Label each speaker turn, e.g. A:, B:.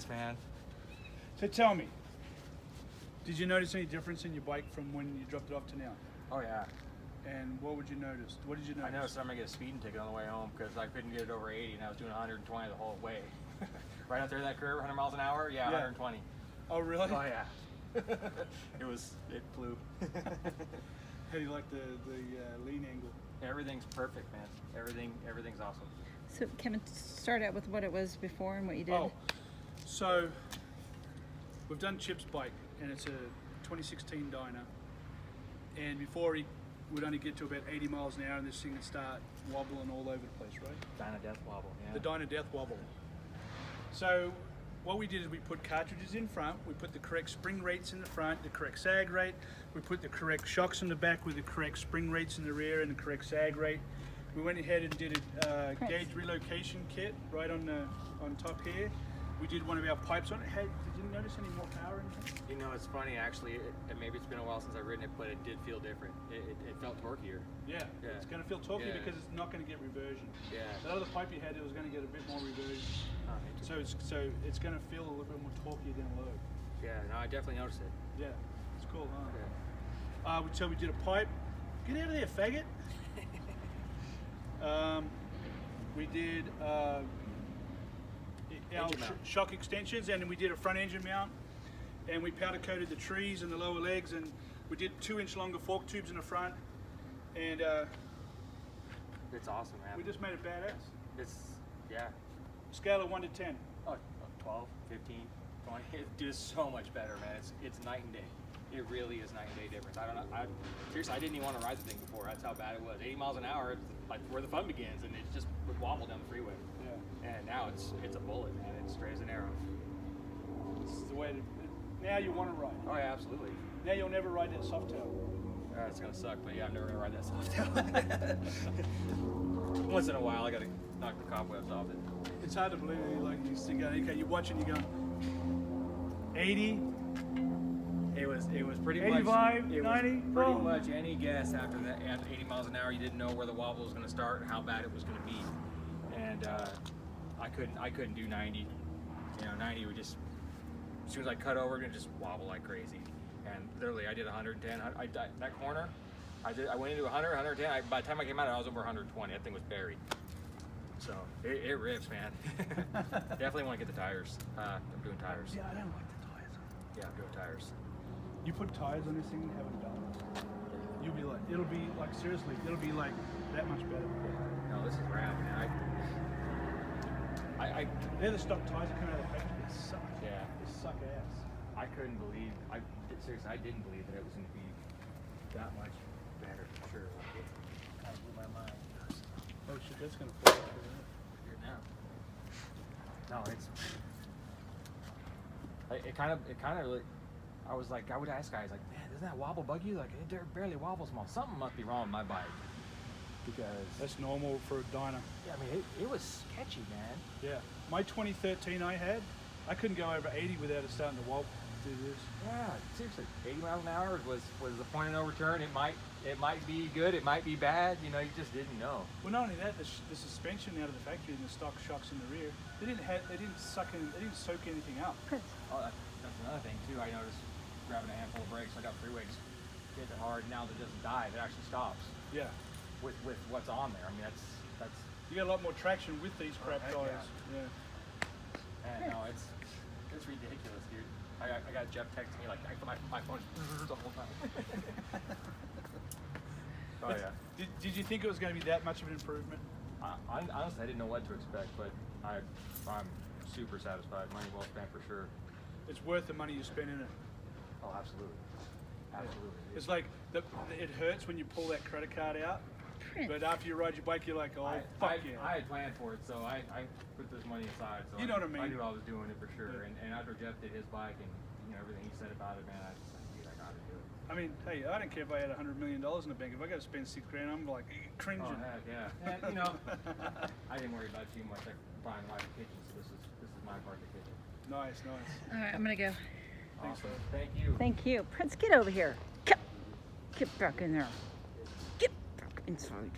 A: is, man.
B: So tell me, did you notice any difference in your bike from when you dropped it off to now?
A: Oh yeah.
B: And what would you notice? What did you notice?
A: I noticed I'm gonna get a speeding ticket on the way home because I couldn't get it over 80 and I was doing 120 the whole way. Right out there that curve, 100 miles an hour, yeah. 120.
B: Oh really?
A: Oh yeah. It flew.
B: How do you like the lean angle?
A: Everything's perfect, man. Everything's awesome.
C: So Kevin, start out with what it was before and what you did.
B: Oh, so we've done Chip's bike, and it's a 2016 Dyna. And before he would only get to about 80 miles an hour, and this thing would start wobbling all over the place, right?
A: Dyna Death Wobble, yeah.
B: The Dyna Death Wobble. So what we did is we put cartridges in front, we put the correct spring rates in the front, the correct sag rate, we put the correct shocks in the back with the correct spring rates in the rear and the correct sag rate. We went ahead and did a gauge relocation kit right on top here. We did one of our pipes on it. Did you notice any more power in it?
A: You know, it's funny actually, maybe it's been a while since I've ridden it, but it did feel different. It felt torquier.
B: Yeah, it's going to feel torquey because it's not going to get reversion.
A: Yeah.
B: The other pipe you had, it was going to get a bit more reversion. So it's going to feel a little bit more torquey than low.
A: Yeah, no, I definitely noticed it.
B: Yeah, it's cool, huh?
A: Yeah.
B: So we did a pipe. Get out of there, faggot. We did our shock extensions, and then we did a front engine mount, and we powder coated the trees and the lower legs, and we did 2-inch longer fork tubes in the front, and
A: it's awesome, man.
B: we just made it badass.
A: It's, yeah.
B: Scale of 1 to 10.
A: Oh, 12, 15, 20. It is so much better, man. It's night and day. It really is night and day difference. I don't know. Seriously, I didn't even want to ride the thing before. That's how bad it was. 80 miles an hour, it's like where the fun begins, and it just would wobble down the freeway.
B: Yeah.
A: And now it's a bullet, man. It's straight as an arrow.
B: This is the way now you want to ride.
A: Oh yeah, absolutely.
B: Now you'll never ride that soft tail.
A: It's gonna suck, but yeah, I'm never gonna ride that soft tail. Once in a while, I gotta knock the cobwebs off it.
B: It's hard to believe. Like you see, okay, you watch it, and you go 80.
A: It was pretty
B: 85,
A: much
B: 90,
A: pretty much any guess after that. At 80 miles an hour, you didn't know where the wobble was going to start and how bad it was going to be. And I couldn't do 90. You know, 90 would just, as soon as I cut over, it would just wobble like crazy. And literally, I did 110. That corner, I went into 100, 110. By the time I came out, I was over 120. That thing was buried. So it rips, man. Definitely want to get the tires. I'm doing tires.
B: Yeah, I don't like the tires.
A: Yeah, I'm doing tires.
B: You put tires on this thing and have it done. You'll be like, it'll be like, seriously, it'll be like that much better.
A: No, this is rad, man.
B: They're the stock tires that come out of the factory. They suck.
A: Yeah.
B: They suck ass.
A: I couldn't believe, seriously, I didn't believe that it was going to be that much better for sure. Like it kind of blew my mind.
B: Oh shit, that's going to fall out
A: Here now. No, it's, it kind of really, I was like, I would ask guys, like, man, doesn't that wobble bug you? Like, it barely wobbles small. Something must be wrong with my bike. Because
B: that's normal for a Dyna.
A: Yeah, I mean, it was sketchy, man.
B: Yeah. My 2013 I couldn't go over 80 without it starting to wobble. Do this.
A: Yeah, seriously, 80 miles an hour was the point of no return. It might be good, it might be bad. You know, you just didn't know.
B: Well, not only that, the suspension out of the factory and the stock shocks in the rear, they didn't soak anything up.
A: Oh, that's another thing too. I noticed grabbing a handful of brakes. I got freeways, hit it hard. Now that it doesn't dive, it actually stops.
B: Yeah.
A: With what's on there. I mean, that's.
B: You get a lot more traction with these crap tires. Yeah.
A: And no, it's ridiculous, dude. I got Jeff texting me like my phone's the whole time. Oh yeah.
B: Did you think it was going to be that much of an improvement?
A: Honestly, I didn't know what to expect, but I'm super satisfied. Money well spent for sure.
B: It's worth the money you spend in it.
A: Oh, absolutely. Absolutely.
B: It's like it hurts when you pull that credit card out, but after you ride your bike, you're like, oh, fuck yeah.
A: I had planned for it, so I put this money aside. So
B: you know what I mean?
A: I knew I was doing it for sure. Yeah. And after Jeff did his bike and everything he said about it, man, I just like, dude, I got to do it.
B: I mean, hey, I don't care if I had $100 million in the bank. If I got to spend $6 grand, I'm like cringing.
A: Oh heck yeah. And, you know, I didn't worry about too much. Like buying my kitchen, so this is my part of the kitchen.
B: Nice.
C: All right, I'm gonna go.
A: Awesome. Thank you.
C: Thank you. Prince, get over here. Get back in there. Get back inside.